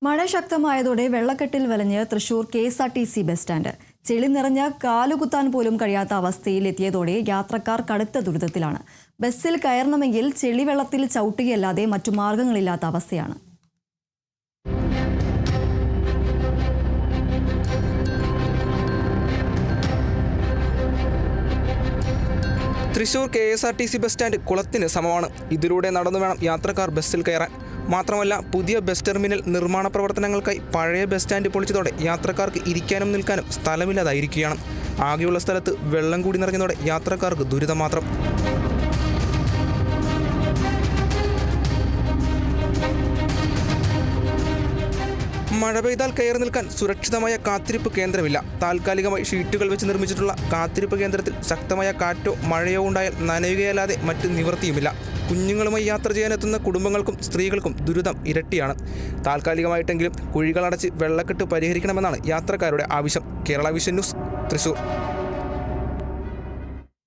മഴ ശക്തമായതോടെ വെള്ളക്കെട്ടിൽ വലഞ്ഞ് തൃശൂർ KSRTC ബസ് സ്റ്റാൻഡ്. ചെളി നിറഞ്ഞ് കാലുകുത്താൻ പോലും കഴിയാത്ത അവസ്ഥയിൽ എത്തിയതോടെ യാത്രക്കാർ കടുത്ത ദുരിതത്തിലാണ്. ബസ്സിൽ കയറണമെങ്കിൽ ചെളിവെള്ളത്തിൽ ചവിട്ടുകയല്ലാതെ മറ്റു മാർഗങ്ങളില്ലാത്ത അവസ്ഥയാണ്. തൃശൂർ KSRTC ബസ് സ്റ്റാൻഡ് കുളത്തിന് സമമാണ്. ഇതിലൂടെ നടന്നു വേണം യാത്രക്കാർ ബസ്സിൽ കയറാൻ. മാത്രമല്ല, പുതിയ ബസ് ടെർമിനൽ നിർമ്മാണ പ്രവർത്തനങ്ങൾക്കായി പഴയ ബസ് സ്റ്റാൻഡ് പൊളിച്ചതോടെ യാത്രക്കാർക്ക് ഇരിക്കാനും നിൽക്കാനും സ്ഥലമില്ലാതായിരിക്കുകയാണ്. ആകെയുള്ള സ്ഥലത്ത് വെള്ളം കൂടി നിറഞ്ഞതോടെ യാത്രക്കാർക്ക് ദുരിതം മാത്രം. മഴ പെയ്താൽ കയറി നിൽക്കാൻ സുരക്ഷിതമായ കാത്തിരിപ്പ് കേന്ദ്രമില്ല. താൽക്കാലികമായി ഷീറ്റുകൾ വെച്ച് നിർമ്മിച്ചിട്ടുള്ള കാത്തിരിപ്പ് കേന്ദ്രത്തിൽ ശക്തമായ കാറ്റോ മഴയോ ഉണ്ടായാൽ നനയുകയല്ലാതെ മറ്റ് നിവൃത്തിയുമില്ല. കുഞ്ഞുങ്ങളുമായി യാത്ര ചെയ്യാനെത്തുന്ന കുടുംബങ്ങൾക്കും സ്ത്രീകൾക്കും ദുരിതം ഇരട്ടിയാണ്. താൽക്കാലികമായിട്ടെങ്കിലും കുഴികളടച്ച് വെള്ളക്കെട്ട് പരിഹരിക്കണമെന്നാണ് യാത്രക്കാരുടെ ആവശ്യം. Kerala vision news, Thrissur.